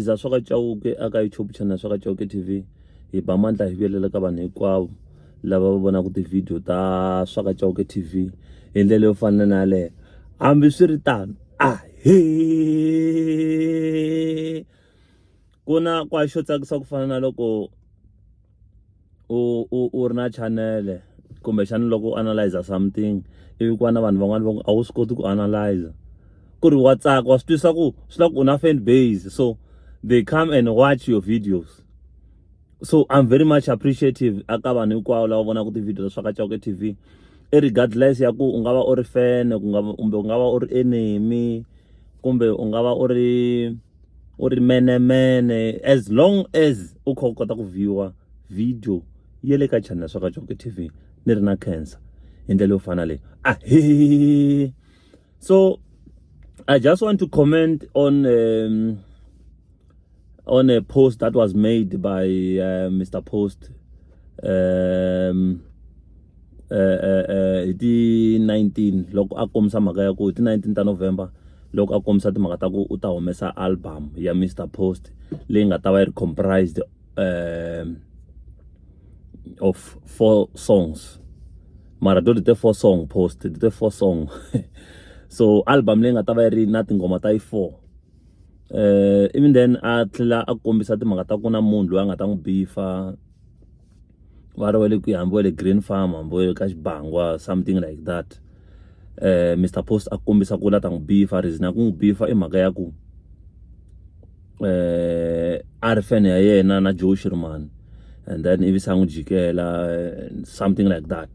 Iza Swaka Chauke aka YouTube channel Swaka Chauke TV hi ba mandla hi velela ka vanhu hinkwavo lava va vonaka ti-video ta Swaka Chauke TV hi ndlela yo fana na le hambi swi ri tano he kuna kwa xo tsakisa ku fana na loko u ri na channel kumbe xana loko analyze something ivi ku na vanhu van'wana va a wu swi koti ku analyze ku ri wa tsaka wa swi twisa ku swi la ku na fan base, so they come and watch your videos. So I'm very much appreciative aka vanhu hinkwavo lava vonaka ti-video ta Swaka Chauke TV regardless ya ku u nga va u ri fan kumbe u nga va u ri enemy kumbe u nga va u ri mene, as long as u kha u kota ku viewer video ye le ka channel Swaka Chauke TV ni ri na cancer hi ndlela yo fana leyi so I just want to comment on a post that was made by Mr. Post di 19 loko a komisa mhaka ya ku ti 19 ta November loko a komisa timhaka ta ku u ta humesa album ya Mr. Post leyi nga ta va yi comprised of 4 songs mara do the 4 song post the 4 song so album leyi nga ta va yi ri na tingoma ta 4 even then a tlhela a kombisa timhaka ta ku na munhu loyi a nga ta n'wi bifa va ri wa le ku hambi wa le Green Farm hambi wa le ka Xibangwa something like that. Mr. Post a kombisa ku la ta n'wi bifa reason ya ku n'wi bifa i mhaka ya ku a ri fan ya yena na Joe Shirman and then ivi sa n'wi jikela something like that.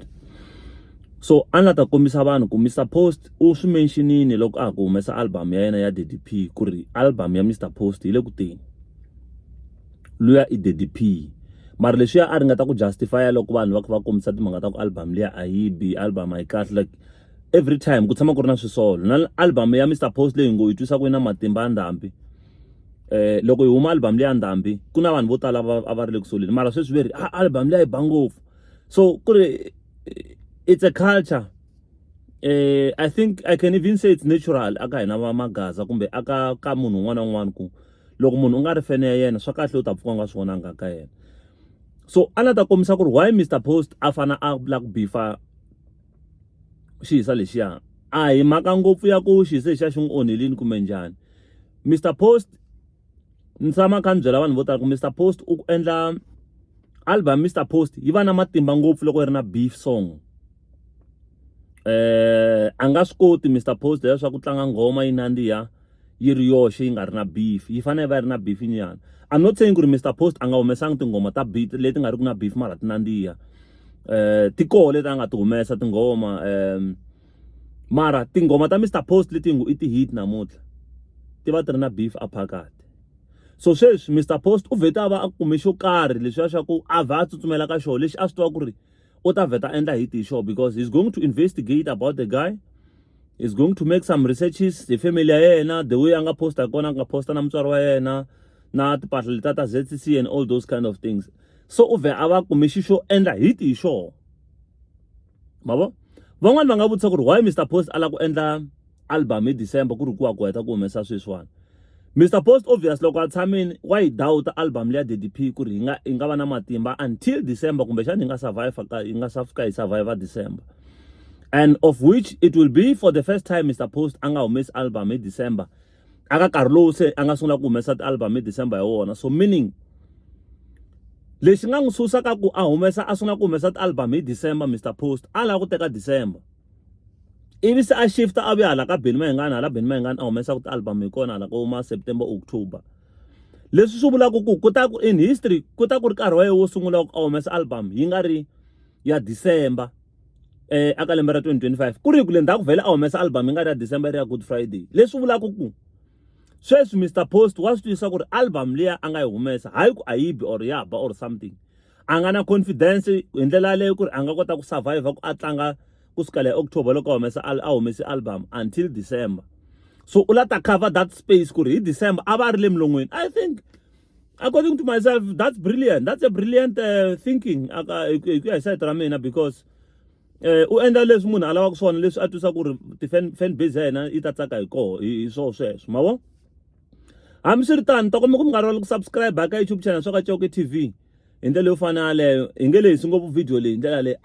So a nga ta kombisa vanhu ku Mr. Post u swi mentionini loko a ku humesa album ya yena ya DDP ku ri album ya Mr. Post yi le ku teni luya i DDP mara leswi ya a ri nga ta ku justify loko vanhu va va kombisa timhaka ta ku album liya a yi bi album a yi kahle like every time ku tshama ku ri na swisolo na album ya Mr. Post leyi ngo yi twisa ku na matimba ya ndhambi loko yi huma album liya ndhambi ku na vanhu vo tala a va ri le ku soleni mara sweswi veri album liya yi ba ngopfu so ku ri it's a culture. I think I can even say it's natural aka hina va magaza kumbe aka ka munhu un'wana na un'wana ku loko munhu u nga ri fan ya yena swa kahle u ta pfuka u nga swi vonanga ka yena. So a nga ta kombisa ku ri why Mr. Post a fana a vula ku bifa xiyisa lexiya a hi mhaka ngopfu ya ku xiyisa lexiya xi n'wi onhelini kumbe njhani. Mr. Post ni tshama kha ni byela vanhu vo tala ku Mr. Post u endla album Mr. Post yi va na matimba ngopfu loko yi ri na beef song. A nga swi koti Mr. Post leswaku tlanga nghoma yi nandziha yi ri yoxe yi nga ri na beef yi fanele va ri na beef nyana. I'm not saying ku ri Mr. Post a nga humesanga tingoma ta beat leti nga ri ku na beef mara ti nandziha ti koho leti a nga ti humesa tingoma mara tingoma ta Mr. Post leti ngu i ti hit namuntlha ti va ti ri na beef aphakati. So sweswi Mr. Post u vheta va a kume xo karhi leswiya swa ku a va a tsutsumela ka xona lexi a swi tiva ku ri u ta vheta endla hit hi xona because he's going to investigate about the guy, he's going to make some researches hi family ya yena the way a nga posta kona a nga posta na mutswari wa yena na timpahla leta ta ZCC and all those kind of things. So u vheta a va kume xo endla hit hi xona mavo van'wani va nga vutisa ku ri why Mr. Post a la ku endla album hi December ku ri ku heta ku humesa sweswiwani. Mr. Post obviously loko a tshamini wa yi doubt album leya DDP ku ri yi nga va na matimba until December kumbe xana yi nga fika hi survive December, and of which it will be for the first time Mr. Post a nga humesi album hi December aka nkarhi lowu se a nga sungula ku humesa album hi December hi wona. So meaning lexi nga n'wi susa ka ku a sungula ku humesa album hi December Mr. Post a lava ku teka December ivi se a shifta a vuya hala ka Benny Mayengani hala Benny Mayengani a humesa ku ti-album hi kona hala ka huma September October. Leswi swi vulaka ku ta ku in history ku ta ku ri nkarhi wa yena wo sungula a humesa album yi nga ri ya December aka lembe ra 2025 ku ri ku le ndzhaku vhele a humesa album yi nga ri ya December ya Good Friday. Leswi vulaka ku sweswi Mr. Post wa swi twisisa ku ri album liya a nga yi humesa hayi ku a yi bi or ya ba or something a nga na confidence hi ndlela leyo ku ri a nga kota ku survive ku a tlanga kusukela hi October loko a humesi album until December. So u la ta cover that space ku ri hi December a va ri le milon'weni. I think according to myself that's brilliant, that's a brilliant thinking hi ku ya hi side ra mina because u endla leswi munhu a lavaka swona leswi a twisa ku ri fan base ya yena yi ta tsaka hi koho hi sweswo ma vo. hambiswiritano ta kuma ku mi nga ri ku subscribe ka YouTube channel swa ka Coke TV hi ndlela yo fana yaleyo hi nge lehisi ngopfu video leyi hi ndlela leyi